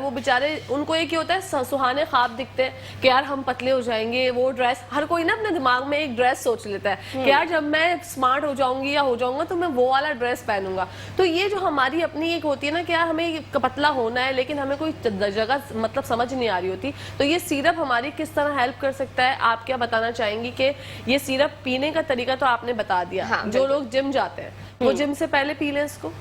उनको एक ही होता है, सुहाने ख्वाब दिखते हैं कि यार हम पतले हो जाएंगे, वो ड्रेस, हर कोई ना अपने दिमाग में एक ड्रेस सोच लेता है कि यार जब मैं स्मार्ट हो जाऊंगी या हो जाऊंगा तो मैं वो वाला ड्रेस पहनूंगा। तो ये जो हमारी अपनी एक होती है ना कि यार हमें पतला होना है लेकिन हमें कोई जगह मतलब समझ नहीं आ रही होती, तो ये सिरप हमारी किस तरह हेल्प कर सकता है? आप क्या बताना चाहेंगी कि ये सिरप पीने का तरीका तो आपने बता दिया। हाँ, जो लोग जिम जाते हैं वो जिम से पहले पी लें इसको?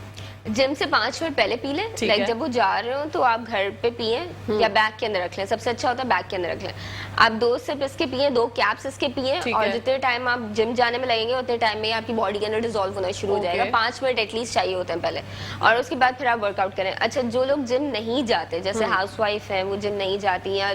जिम से 5 मिनट पहले पी लें, लाइक जब वो जा रहे हो तो आप घर पे पिए या बैग के अंदर रख लें, सबसे अच्छा होता है बैग के अंदर रख लें। आप 2 सिप इसके पिए, 2 कैप्स इसके पिए और जितने टाइम आप जिम जाने में लगेंगे उतने टाइम में आपकी बॉडी के अंदर डिसॉल्व होना शुरू हो जाएगा। 5 मिनट एटलीस्ट चाहिए होते हैं पहले, और उसके बाद फिर आप वर्कआउट करें। अच्छा, जो लोग जिम नहीं जाते, जैसे हाउस वाइफ है वो जिम नहीं जाती, या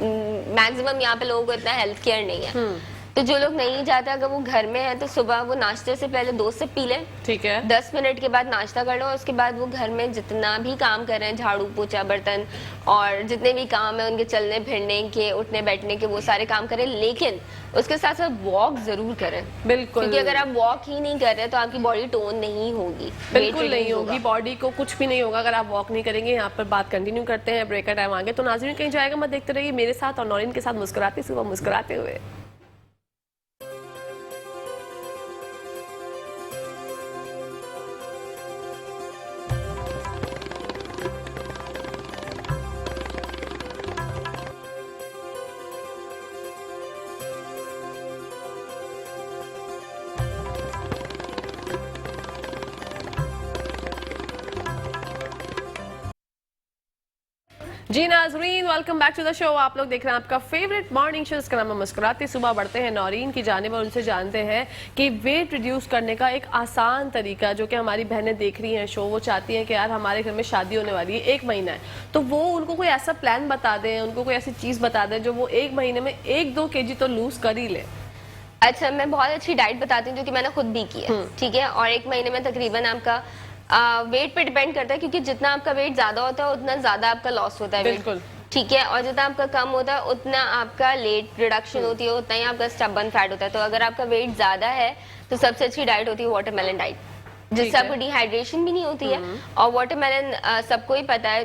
मैक्सिमम यहाँ पे लोगों को इतना हेल्थ केयर नहीं है, तो जो लोग नहीं जाते अगर वो घर में है तो सुबह वो नाश्ते से पहले 2 सिप पी लें। ठीक है। 10 मिनट के बाद नाश्ता कर लो, उसके बाद वो घर में जितना भी काम कर रहे हैं, झाड़ू पोछा बर्तन और जितने भी काम है उनके चलने फिरने के, उठने बैठने के, वो सारे काम करें, लेकिन उसके साथ साथ वॉक जरूर करें। बिल्कुल, क्योंकि अगर आप वॉक ही नहीं कर रहे तो आपकी बॉडी टोन नहीं होगी, बिल्कुल नहीं होगी, बॉडी को कुछ भी नहीं होगा अगर आप वॉक नहीं करेंगे। यहाँ पर बात कंटिन्यू करते हैं, ब्रेक का टाइम आ गया, तो नाज़रीन कहीं जाएगा मत, देखते रहिए मेरे साथ और नौरीन के साथ मुस्कुराते सुबह मुस्कुराते हुए। जी नाजरीन, welcome back to the show. आप लोग देख रहे हैं आपका फेवरेट मॉर्निंग शो, इसका नाम है मुस्कुराते सुबह। बढ़ते हैं नौरीन की जानिब और उनसे जानते हैं कि वेट रिड्यूस करने का एक आसान तरीका, जो कि हमारी बहनें देख रही हैं शो, वो चाहती हैं कि यार हमारे घर में शादी होने वाली है, 1 महीना है, तो वो उनको कोई ऐसा प्लान बता दें, उनको कोई ऐसी चीज़ बता दें जो वो 1 महीने में 1-2 kg तो लूज कर ही ले। अच्छा, मैं बहुत अच्छी डाइट बताती हूँ जो कि मैंने खुद भी की है, ठीक है, और 1 महीने में तकरीबन आपका वेट पे डिपेंड करता है, क्योंकि जितना आपका वेट ज्यादा होता है उतना ज्यादा आपका लॉस होता है। बिल्कुल, ठीक है, और जितना आपका कम होता है उतना आपका लेट रिडक्शन होती है, उतना ही आपका स्टबर्न फैट होता है। तो अगर आपका वेट ज्यादा है तो सबसे अच्छी डाइट होती है वाटरमेलन डाइट, जिससे आपको डिहाइड्रेशन भी नहीं होती है। और वाटरमेलन सबको ही पता है,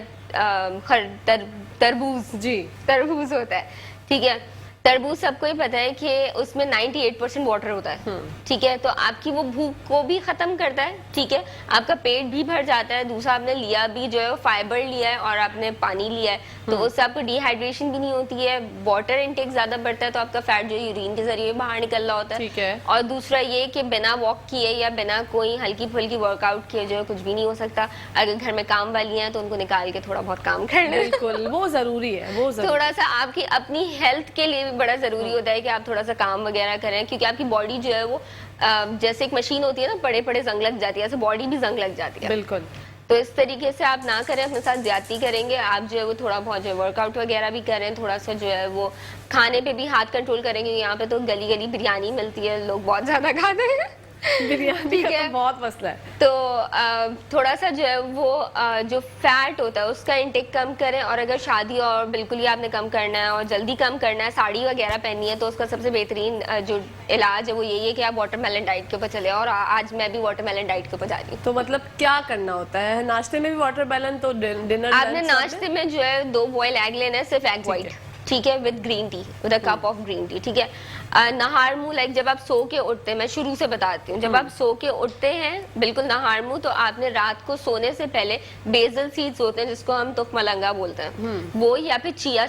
तरबूज, जी तरबूज होता है, ठीक है, तरबूज सबको ही पता है कि उसमें 98% वाटर होता है, ठीक है, तो आपकी वो भूख को भी खत्म करता है, ठीक है, आपका पेट भी भर जाता है। दूसरा, आपने लिया भी जो है फाइबर लिया है और आपने पानी लिया है, तो उससे आपको डिहाइड्रेशन भी नहीं होती है, वाटर इनटेक ज्यादा बढ़ता है, तो आपका फैट जो यूरिन के जरिए बाहर निकल रहा होता है, ठीक है। और दूसरा ये कि बिना वॉक किए या बिना कोई हल्की फुल्की वर्कआउट किए जो है कुछ भी नहीं हो सकता। अगर घर में काम वाली हैं तो उनको निकाल के थोड़ा बहुत काम कर लें, बिल्कुल वो जरूरी है, वो थोड़ा सा आपकी अपनी हेल्थ के लिए बड़ा जरूरी होता है कि आप थोड़ा सा काम वगैरह करें, क्योंकि आपकी बॉडी जो है वो जैसे एक मशीन होती है ना, पड़े पड़े जंग लग जाती है, ऐसे बॉडी भी जंग लग जाती है, बिल्कुल। तो इस तरीके से आप ना करें, अपने साथ ज्यादती करेंगे, आप जो है वो थोड़ा बहुत जो है वर्कआउट वगैरह भी करें, थोड़ा सा जो है वो खाने पे भी हाथ कंट्रोल करेंगे। यहाँ पे तो गली गली बिरयानी मिलती है, लोग बहुत ज्यादा खाते हैं बिरयानी का तो बहुत मसला है, तो थोड़ा सा जो है वो जो फैट होता है उसका इंटेक कम करें। और अगर शादी और बिल्कुल ही आपने कम करना है और जल्दी कम करना है, साड़ी वगैरह पहननी है, तो उसका सबसे बेहतरीन जो इलाज है वो यही है कि आप वाटरमेलन डाइट के ऊपर चले। और आज मैं भी वाटरमेलन डाइट के ऊपर जा रही हूँ। तो मतलब क्या करना होता है? नाश्ते में भी वाटरमेलन, तो डिनर आपने नाश्ते में जो है 2 बॉयल एग लेना है, सिर्फ एग व्हाइट, ठीक है, with green tea, with a cup of green tea, ठीक है। नहार मुंह, लाइक जब आप सो के उठते हैं, मैं शुरू से बताती हूँ, जब आप सो के उठते हैं बिल्कुल नहार मुंह, तो आपने रात को सोने से पहले बेसल सीड्स होते हैं जिसको हम तुक मलंगा बोलते हैं, वो, या फिर chia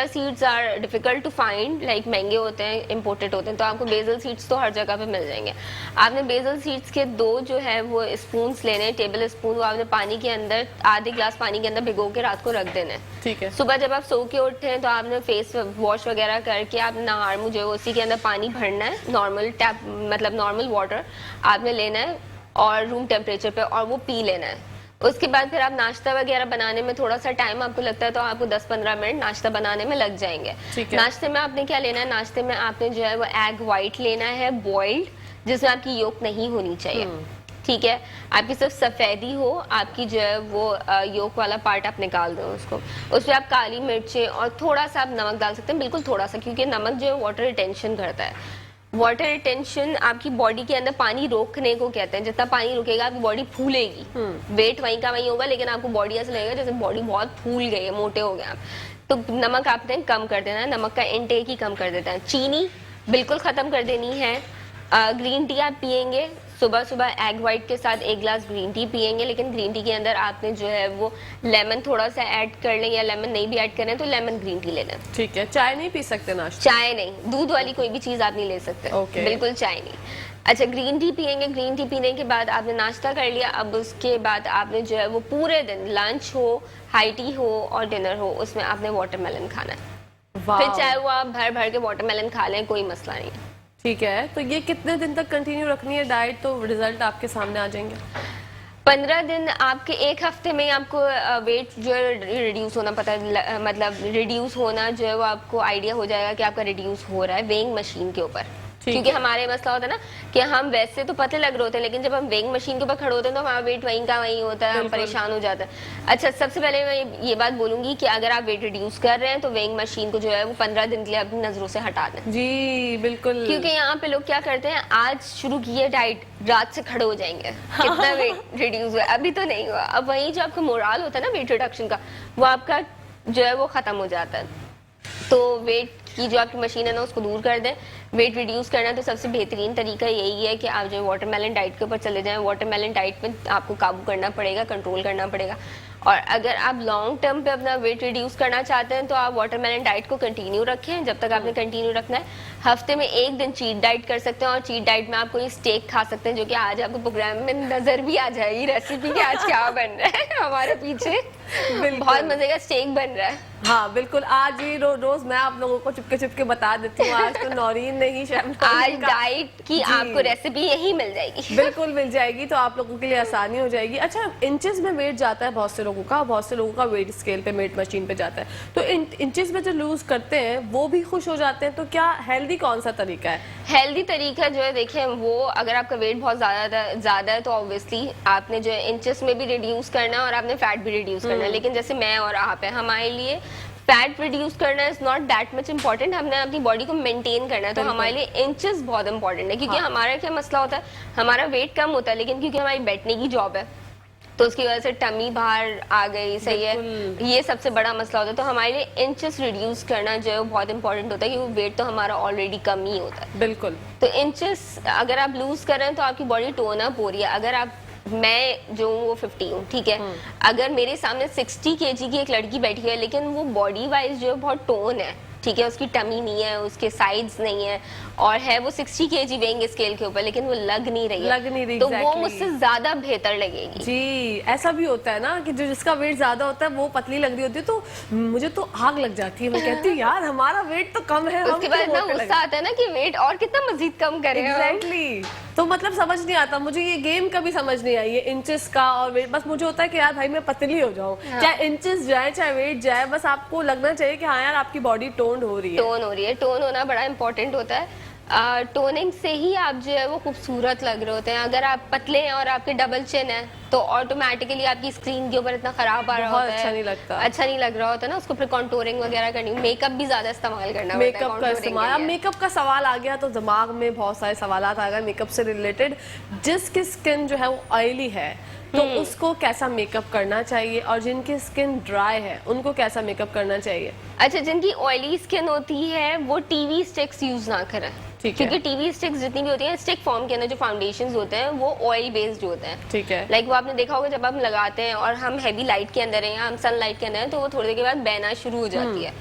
seeds are difficult to find, like महंगे होते हैं, इम्पोर्टेड होते हैं, तो आपको बेसल सीड्स तो हर जगह पे मिल जाएंगे। आपने बेसल सीड्स के 2 जो है वो स्पून लेने, टेबल स्पून, वो आपने पानी के अंदर, आधे ग्लास पानी के अंदर भिगो के रात को रख देना है, ठीक है। सुबह जब आप सो के उठते हैं तो आपने फेस वॉश वगैरह करके आप नहार मुंह जो है उसी के अंदर पानी भरना है, नॉर्मल टैप, मतलब नॉर्मल वाटर आपने लेना है और रूम टेम्परेचर पे, और वो पी लेना है। उसके बाद फिर आप नाश्ता वगैरह बनाने में थोड़ा सा टाइम आपको लगता है तो आपको 10-15 मिनट नाश्ता बनाने में लग जाएंगे। नाश्ते में आपने क्या लेना है, नाश्ते में आपने जो है वो एग वाइट लेना है बॉइल्ड, जिसमें आपकी योक नहीं होनी चाहिए, ठीक है। आपकी सिर्फ सफेदी हो, आपकी जो है वो योक वाला पार्ट आप निकाल दो उसको। उसमें आप काली मिर्चें और थोड़ा सा आप नमक डाल सकते हैं, बिल्कुल थोड़ा सा, क्योंकि नमक जो है वाटर रिटेंशन करता है। वाटर रिटेंशन आपकी बॉडी के अंदर पानी रोकने को कहते हैं। जितना पानी रुकेगा आपकी बॉडी फूलेगी, वेट वहीं का वहीं होगा, लेकिन आपको बॉडी ऐसा लगेगा जैसे बॉडी बहुत फूल गई है, मोटे हो गए आप। तो नमक आपने कम कर देना है, नमक का इंटेक ही कम कर देता है। चीनी बिल्कुल खत्म कर देनी है। ग्रीन टी आप पियेंगे सुबह सुबह एग वाइट के साथ, 1 गिलास ग्रीन टी पियेंगे, लेकिन ग्रीन टी के अंदर आपने जो है वो लेमन थोड़ा सा ऐड कर लें, या लेमन नहीं भी ऐड करें तो लेमन ग्रीन टी ले लें। ठीक है। चाय नहीं पी सकते नाश्ते? चाय नहीं, दूध वाली कोई भी चीज आप नहीं ले सकते। बिल्कुल चाय नहीं। अच्छा, ग्रीन टी पियेंगे। ग्रीन टी पीने के बाद आपने नाश्ता कर लिया, अब उसके बाद आपने जो है वो पूरे दिन लंच हो, हाई टी हो और डिनर हो, उसमें आपने वाटरमेलन खाना है। फिर चाहे वो आप भर भर के वाटरमेलन खा लें, कोई मसला नहीं है। ठीक है। तो ये कितने दिन तक कंटिन्यू रखनी है डाइट, तो रिजल्ट आपके सामने आ जाएंगे? 15 दिन। आपके 1 हफ्ते में आपको वेट जो है रिड्यूस होना पता है, मतलब रिड्यूस होना जो है वो आपको आइडिया हो जाएगा कि आपका रिड्यूस हो रहा है वेइंग मशीन के ऊपर। क्योंकि हमारे मसला होता है ना कि हम वैसे तो पतले लग रहे होते हैं, लेकिन जब हम वेइंग मशीन के ऊपर खड़े होते हैं तो हमारा वेट वहीं का वहीं होता है, हम परेशान हो जाते हैं। अच्छा, सबसे पहले मैं ये बात बोलूंगी कि अगर आप वेट रिड्यूस कर रहे हैं तो वेइंग मशीन को जो है वो 15 दिन के लिए अपनी नजरों से हटा दें। जी बिल्कुल। क्योंकि यहाँ पे लोग क्या करते हैं, आज शुरू की है डाइट, रात से खड़े हो जाएंगे कितना वेट रिड्यूस हुआ, अभी तो नहीं हुआ। अब वही जो आपका मोराल होता है ना वेट रिडक्शन का, वो आपका जो है वो खत्म हो जाता है। तो वेट की जो आपकी मशीन है ना उसको दूर कर दें। वेट रिड्यूस करना तो सबसे बेहतरीन तरीका यही है कि आप जो वाटरमेलन डाइट के ऊपर चले जाएं। वाटरमेलन डाइट में आपको काबू करना पड़ेगा, कंट्रोल करना पड़ेगा। और अगर आप लॉन्ग टर्म पे अपना वेट रिड्यूस करना चाहते हैं तो आप वाटरमेलन डाइट को कंटिन्यू रखें, जब तक आपने कंटिन्यू रखना है। हफ्ते में 1 दिन चीट डाइट कर सकते हैं, और चीट डाइट में आप कोई स्टेक खा सकते हैं, जो कि आज आपको प्रोग्राम में नजर भी आ जाएगी रेसिपी कि आज क्या बन रहा है हमारे पीछे। बहुत मजे का स्टेक बन रहा है। हाँ बिल्कुल। आज ही रोज मैं आप लोगों को चुपके चुपके बता देती हूँ। आज तो नौरीन नहीं, आज डाइट की आपको रेसिपी यही मिल जाएगी। बिल्कुल मिल जाएगी, तो आप लोगों के लिए आसानी हो जाएगी। अच्छा, इंचेस में वेट जाता है बहुत से लोगों का, बहुत से लोगों का वेट स्केल पे, वेट मशीन पे जाता है, तो इंचेस में जो लूज करते हैं वो भी खुश हो जाते हैं। तो क्या हेल्दी कौन सा तरीका है? हेल्दी तरीका जो है देखिए, वो अगर आपका वेट बहुत ज्यादा है तो ऑब्वियसली आपने जो है इंचेस में भी रिड्यूस करना है और आपने फैट भी रिड्यूस करना है। लेकिन जैसे मैं और आप है, हमारे लिए फैट रिड्यूस करना is not that much important, हमने अपनी बॉडी को मेंटेन करना है। तो हमारे लिए इंचेस बहुत इंपॉर्टेंट है, क्योंकि हमारा क्या मसला होता है, हमारा वेट कम होता है, लेकिन क्योंकि हमारी बैठने की जॉब है तो उसकी वजह से टमी बाहर आ गई, सही है, ये सबसे बड़ा मसला होता है। तो हमारे लिए इंचेस रिड्यूस करना जो है वो बहुत इंपॉर्टेंट होता है, क्योंकि वेट तो हमारा ऑलरेडी कम ही होता है। बिल्कुल। तो इंचेस अगर आप लूज करें तो आपकी बॉडी टोन अप हो रही है। अगर आप, मैं जो हूँ वो 50 हूँ, ठीक है, अगर मेरे सामने 60 kg की एक लड़की बैठी है, लेकिन वो बॉडी वाइज जो है बहुत टोन है, ठीक है, उसकी टमी नहीं है, उसके साइड्स नहीं है, और है वो 60 kg वेइंग स्केल के ऊपर, लेकिन वो लग नहीं रही, तो वो मुझसे ज्यादा बेहतर लगेगी। जी, ऐसा भी होता है ना कि जो जिसका वेट ज्यादा होता है वो पतली लग रही होती है, तो मुझे तो आग लग जाती है। मैं कहती हूँ यार हमारा वेट तो कम है। उसके बाद ना गुस्सा आता है ना कि वेट और कितना मजीद कम करें। एग्जैक्टली। तो मतलब समझ नहीं आता मुझे, ये गेम कभी समझ नहीं आई, ये इंचेस का और वेट। बस मुझे होता है कि यार भाई मैं पतली हो जाऊं, चाहे इंचेस जाए चाहे वेट जाए, बस आपको लगना चाहिए कि हाँ यार आपकी बॉडी टोन हो रही है। टोन होना बड़ा इंपॉर्टेंट होता है। टोनिंग से ही आप जो है वो खूबसूरत लग रहे होते हैं। अगर आप पतले हैं और आपके डबल चिन है तो ऑटोमेटिकली आपकी स्क्रीन के ऊपर इतना खराब आ रहा होता है, अच्छा नहीं लगता, अच्छा नहीं लग रहा होता ना। उसको फिर कॉन्टोरिंग वगैरह करनी, मेकअप भी ज्यादा इस्तेमाल करना, मेकअप का इस्तेमाल। अब मेकअप का सवाल आ गया तो दिमाग में बहुत सारे सवाल आ गए मेकअप से रिलेटेड। जिसकी स्किन जो है वो ऑयली है तो उसको कैसा मेकअप करना चाहिए, और जिनकी स्किन ड्राई है उनको कैसा मेकअप करना चाहिए? अच्छा, जिनकी ऑयली स्किन होती है वो टीवी स्टिक्स यूज ना करें, क्योंकि टीवी स्टिक्स जितनी भी होती हैं, स्टिक फॉर्म के अंदर जो फाउंडेशंस होते हैं वो ऑयल बेस्ड होते हैं, ठीक है। लाइक वो आपने देखा होगा जब हम लगाते हैं और हम हैवी लाइट के अंदर हैं या हम सनलाइट के अंदर हैं तो वो थोड़ी देर के बाद बहना शुरू हो जाती है।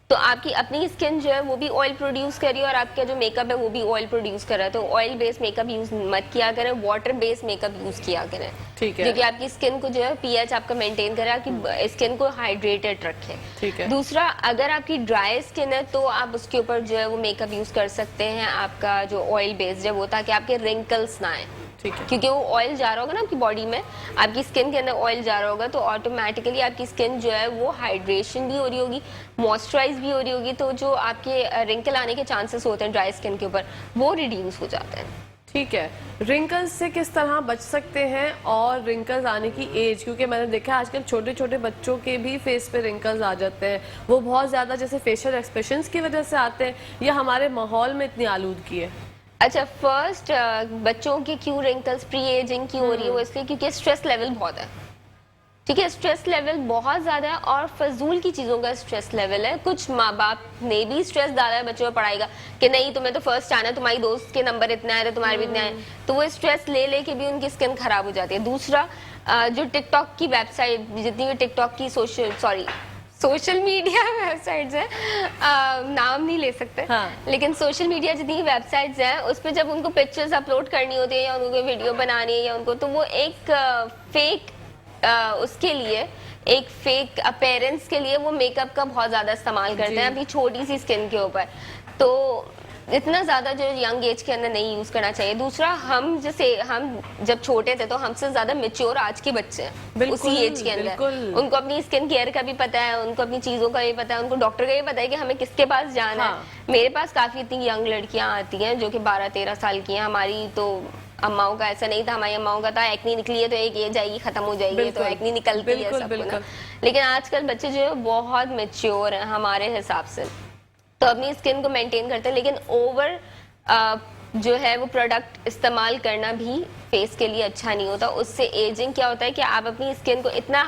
तो आपकी अपनी स्किन जो है वो भी ऑयल प्रोड्यूस कर रही है और आपका जो मेकअप है वो भी ऑयल प्रोड्यूस कर रहा है। तो ऑयल बेस्ड मेकअप यूज मत किया करें, वाटर बेस्ड मेकअप यूज किया करें, ठीक है, जो कि आपकी स्किन को जो है पीएच आपका मेंटेन करे, आपकी स्किन को हाइड्रेटेड रखे, ठीक है। दूसरा, अगर आपकी ड्राई स्किन है तो आप उसके ऊपर जो है वो मेकअप यूज कर सकते हैं आपका जो ऑयल बेस्ड है वो, ताकि आपके रिंकल्स ना आए, ठीक है। क्योंकि वो ऑयल जा रहा होगा ना आपकी बॉडी में, आपकी स्किन के अंदर ऑयल जा रहा होगा, तो ऑटोमेटिकली आपकी स्किन जो है वो हाइड्रेशन भी हो रही होगी, मॉइस्चराइज भी हो रही होगी, तो जो आपके रिंकल आने के चांसेस होते हैं ड्राई स्किन के ऊपर वो रिड्यूस हो जाते हैं। ठीक है, रिंकल्स से किस तरह बच सकते हैं और रिंकल्स आने की एज, क्योंकि मैंने देखा है आजकल छोटे छोटे बच्चों के भी फेस पे रिंकल्स आ जाते हैं, वो बहुत ज़्यादा जैसे फेशियल एक्सप्रेशंस की वजह से आते हैं या हमारे माहौल में इतनी आलूदगी है। अच्छा, फर्स्ट बच्चों के क्यों रिंकल्स प्री एजिंग की हो रही है, वो इसलिए क्योंकि स्ट्रेस लेवल बहुत है। ठीक है, स्ट्रेस लेवल बहुत ज्यादा है और फजूल की चीजों का स्ट्रेस लेवल है। कुछ माँ बाप ने भी स्ट्रेस डाला है बच्चों पर पढ़ाई का कि नहीं तुम्हें तो फर्स्ट आना है, तुम्हारी दोस्त के नंबर इतने आए थे, तुम्हारे भी इतने आए, तो वो स्ट्रेस ले लेके भी उनकी स्किन खराब हो जाती है। दूसरा, जो टिकटॉक की वेबसाइट, जितनी भी टिकटॉक की सोशल मीडिया वेबसाइट्स हैं, नाम नहीं ले सकते, हाँ। लेकिन सोशल मीडिया जितनी वेबसाइट्स हैं उस पर जब उनको पिक्चर्स अपलोड करनी होती है या उनको वीडियो बनानी है या उनको, तो वो एक फेक उसके लिए, एक फेक अपीयरेंस के लिए वो मेकअप का बहुत ज्यादा इस्तेमाल करते हैं अपनी छोटी सी स्किन के ऊपर। तो इतना ज्यादा जो यंग एज के अंदर नहीं यूज करना चाहिए। दूसरा, हम जब छोटे थे तो हमसे ज्यादा मेच्योर आज के बच्चे हैं उसी एज के अंदर, उनको अपनी स्किन केयर का भी पता है, उनको अपनी चीजों का भी पता है, उनको डॉक्टर का भी पता है कि हमें किसके पास जाना है। मेरे पास काफी इतनी यंग लड़कियां आती हैं जो कि 12-13 साल की हैं। हमारी तो अम्माओं का ऐसा नहीं था, हमारी अम्माओं का था एक्नी निकली है तो एक एज आएगी खत्म हो जाएगी, तो एक्नी निकलती है सबको ना। लेकिन आजकल बच्चे जो है बहुत मेच्योर हैं हमारे हिसाब से, तो अपनी स्किन को मेंटेन करते हैं, लेकिन ओवर जो है वो प्रोडक्ट इस्तेमाल करना भी फेस के लिए अच्छा नहीं होता। उससे एजिंग क्या होता है कि आप अपनी स्किन को इतना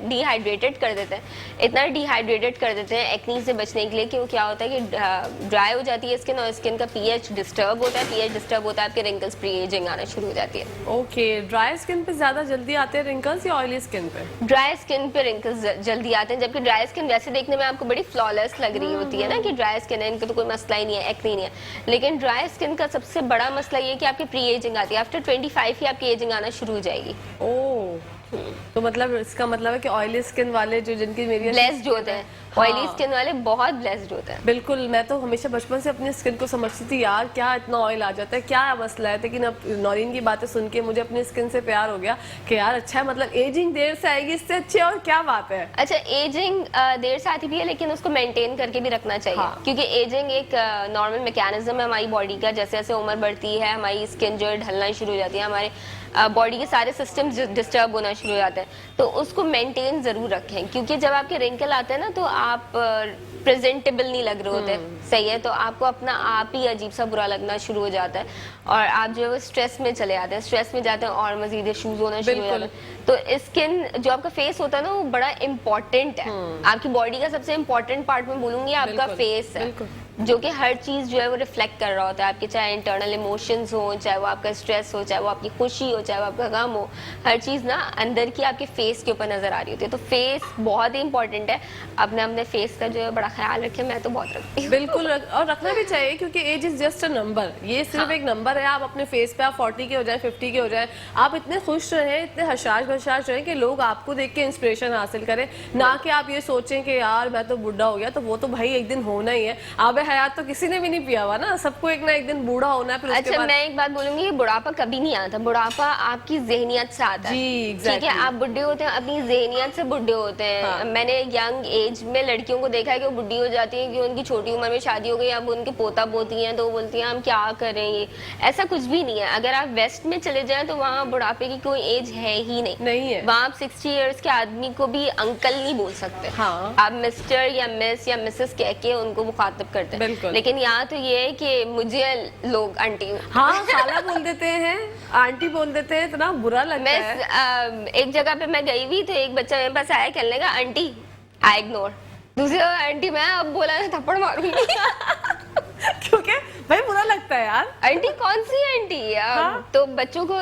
डिहाइड्रेटेड कर देते हैं, इतना डिहाइड्रेटेड कर देते हैं एक्नी से बचने के लिए कि वो क्या होता है कि ड्राई हो जाती है स्किन और स्किन का पीएच डिस्टर्ब होता है। पीएच डिस्टर्ब होता है, आपके रिंकल्स प्री एजिंग आना शुरू हो जाती है। ओके, ड्राई स्किन पे ज्यादा जल्दी आते हैं रिंकल्स या ऑयली स्किन पे? ड्राई स्किन पे रिंकल्स जल्दी आते हैं, जबकि ड्राई स्किन वैसे देखने में आपको बड़ी फ्लॉलेस लग रही होती है ना कि ड्राई स्किन है, इनको तो कोई मसला ही नहीं है, एक्नी नहीं है। लेकिन ड्राई स्किन का सबसे बड़ा मसला ये कि आपकी प्री एजिंग आती है, आफ्टर 25 ही आपकी एजिंग आना शुरू हो जाएगी। तो मतलब इसका मतलब है कि ऑयली स्किन वाले जो जिनकी मेरी ब्लेस्ड होते हैं, ऑयली स्किन वाले बहुत ब्लेस्ड होते हैं। बिल्कुल, मैं तो हमेशा बचपन से अपनी स्किन को समझती थी यार क्या इतना ऑयल आ जाता है, क्या मसला है, लेकिन अब नौरीन की बातें सुन के मुझे अपनी स्किन से प्यार हो गया कि यार अच्छा है, मतलब एजिंग देर से आएगी इससे अच्छी और क्या बात है। अच्छा, एजिंग देर से आती भी है लेकिन उसको मेंटेन करके भी रखना चाहिए, क्योंकि एजिंग एक नॉर्मल मैकेनिज्म है हमारी बॉडी का। जैसे जैसे उम्र बढ़ती है हमारी स्किन जो है ढलना शुरू हो जाती है, हमारे बॉडी के सारे सिस्टम डिस्टर्ब होना शुरू हो जाते हैं, तो उसको मेंटेन जरूर रखें। क्योंकि जब आपके रिंकल आते हैं ना तो आप प्रेजेंटेबल नहीं लग रहे होते, सही है, तो आपको अपना आप ही अजीब सा बुरा लगना शुरू हो जाता है और आप जो है वो स्ट्रेस में चले जाते हैं, स्ट्रेस में जाते हैं और मजीद इश्यूज होना शुरू हो जाते हैं। तो स्किन जो आपका फेस होता है ना वो बड़ा इंपॉर्टेंट है, आपकी बॉडी का सबसे इंपॉर्टेंट पार्ट मैं बोलूंगी आपका फेस है, जो कि हर चीज जो है वो रिफ्लेक्ट कर रहा होता है आपके, चाहे इंटरनल इमोशंस हो, चाहे वो आपका स्ट्रेस हो, चाहे वो आपकी खुशी हो, चाहे वो आपका गम हो, हर चीज ना अंदर की आपके फेस के ऊपर नजर आ रही होती है। तो फेस बहुत ही इंपॉर्टेंट है, अपने फेस का जो है बड़ा ख्याल रखें, मैं तो बहुत रखती हूँ। बिल्कुल और रखना भी चाहिए, क्योंकि age is just a number, ये सिर्फ एक नंबर है। आप अपने फेस पे आप 40 के हो जाए, 50 के हो जाए, आप इतने खुश रहें, इतने हशाश बशाश रहें कि लोग आपको देख के इंस्पिरेशन हासिल करें, ना कि आप ये सोचें कि यार मैं तो बूढ़ा हो गया, तो वो तो भाई एक दिन होना ही है। आबे हयात तो किसी ने भी नहीं पिया हुआ ना, सबको एक ना एक दिन बूढ़ा होना है। फिर अच्छा, मैं एक बात बोलूंगी, बुढ़ापा कभी नहीं आता, बुढ़ापा आपकी ज़हनियत से आता है। जी, ठीक है, आप बुढ़े होते हैं अपनी ज़हनियत से बुढ़े होते हैं। मैंने यंग एज में लड़कियों को देखा है कि वो बुढ़ी हो जाती है, कि उनकी छोटी उम्र में शादी हो गई, अब उनके पोता पोती हैं तो वो बोलती हैं हम क्या करें, ये ऐसा कुछ भी नहीं है। अगर आप वेस्ट में चले जाएं तो वहाँ बुढ़ापे की कोई एज है ही नहीं है। वहाँ आप 60 ईयर्स के आदमी को भी अंकल नहीं बोल सकते, आप मिस्टर या मिस या मिसेस कह के उनको मुखातिब करते हैं। लेकिन यहाँ तो ये है कि मुझे लोग आंटी खाला बोल देते हैं, आंटी बोल देते हैं, इतना बुरा लगता है। एक जगह पे मैं गई हुई तो एक बच्चा मेरे पास आया, कहने लगा आंटी, आई इग्नोर, दूसरी आंटी मैं अब बोला थप्पड़ मारूंगी क्योंकि भाई बुरा लगता है यार, आंटी कौन सी आंटी। तो बच्चों को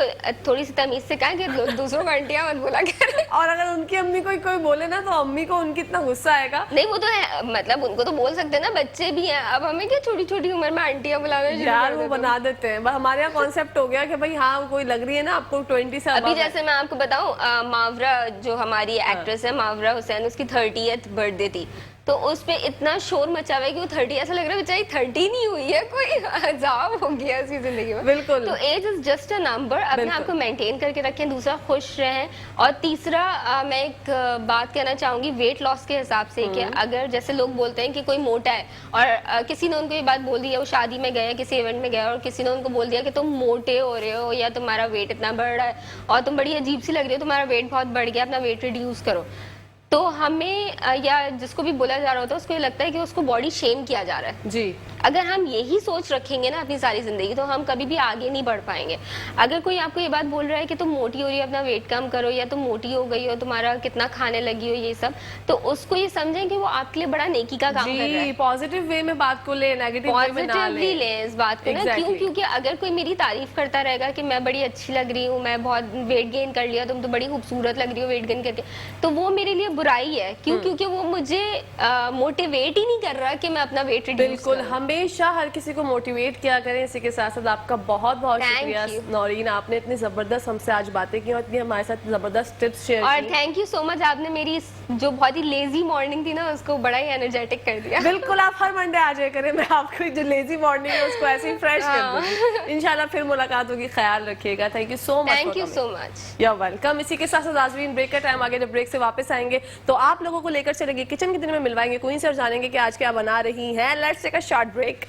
थोड़ी सी तमीज से कहा कि दूसरों को आंटियां मत बोला करें। और अगर उनकी अम्मी कोई बोले ना तो अम्मी को उनकी इतना गुस्सा आएगा। नहीं वो तो है, मतलब उनको तो बोल सकते हैं ना, बच्चे भी हैं, अब हमें क्या छोटी छोटी उम्र में आंटियां बुलावे यार, वो बना देते हैं। हमारे यहाँ कॉन्सेप्ट हो गया कि भाई हाँ कोई लग रही है ना आपको 20 से अभी। जैसे मैं आपको बताऊं, मावरा जो हमारी एक्ट्रेस है मावरा हुसैन, उसकी 30th बर्थडे थी, तो उस पे इतना शोर मचा हुआ है कि वो 30, ऐसा लग रहा है बेचारी 30 नहीं हुई है, कोई अजाब हो गया इसकी जिंदगी में। बिल्कुल। तो age is just a number, अपने आप को मेंटेन करके रखें, दूसरा खुश रहें। और तीसरा मैं एक बात कहना चाहूंगी वेट लॉस के हिसाब से कि अगर जैसे लोग बोलते हैं कि कोई मोटा है और किसी ने उनको ये बात बोल दी है, वो शादी में गया, किसी इवेंट में गया और किसी ने उनको बोल दिया कि तुम मोटे हो रहे हो या तुम्हारा वेट इतना बढ़ रहा है और तुम बड़ी अजीब सी लग रही हो, तुम्हारा वेट बहुत बढ़ गया, अपना वेट रिड्यूस करो। तो हमें या जिसको भी बोला जा रहा होता है उसको ये लगता है कि उसको बॉडी शेम किया जा रहा है जी। अगर हम यही सोच रखेंगे ना अपनी सारी जिंदगी तो हम कभी भी आगे नहीं बढ़ पाएंगे। अगर कोई आपको ये बात बोल रहा है कि तुम मोटी हो रही हो, अपना वेट कम करो, या तुम मोटी हो गई हो, तुम्हारा कितना खाने लगी हो, ये सब, तो उसको ये समझें कि वो आपके लिए बड़ा नेकी का काम कर रहा है। पॉजिटिव वे में बात को ले, नेगेटिव वे में ना ले। इस बात को ना, क्यों? क्योंकि अगर कोई मेरी तारीफ करता रहेगा कि मैं बड़ी अच्छी लग रही हूँ, मैं बहुत वेट गेन कर लिया, तुम तो बड़ी खूबसूरत लग रही हो वेट गेन करके, तो वो मेरे लिए बुराई है। क्यों? क्योंकि वो मुझे मोटिवेट ही नहीं कर रहा कि मैं अपना वेट रिड्यूस बिल्कुल, हमेशा हर किसी को मोटिवेट किया करें। इसी के साथ साथ आपका बहुत बहुत शुक्रिया नौरीन, आपने इतनी जबरदस्त हमसे आज बातें की और इतनी हमारे साथ जबरदस्त टिप्स शेयर की। और थैंक यू सो मच, आपने मेरी जो बहुत ही लेजी मॉर्निंग थी ना उसको बड़ा ही एनर्जेटिक कर दिया। बिल्कुल, आप हर मंडे आ जाया करें, मैं आपको जो लेजी मॉर्निंग है उसको ऐसे ही फ्रेश कर दूंगी। इंशाल्लाह फिर मुलाकात होगी, ख्याल रखिएगा। Thank you so much. Thank you so much. You welcome. इसी के साथ साथ नाज़रीन ब्रेक का टाइम आ गया, जब ब्रेक से वापस आएंगे तो आप लोगों को लेकर चलेंगे किचन के दिन में मिलवाएंगे क्वीन से और जानेंगे कि आज क्या बना रही हैं। Let's take a short break.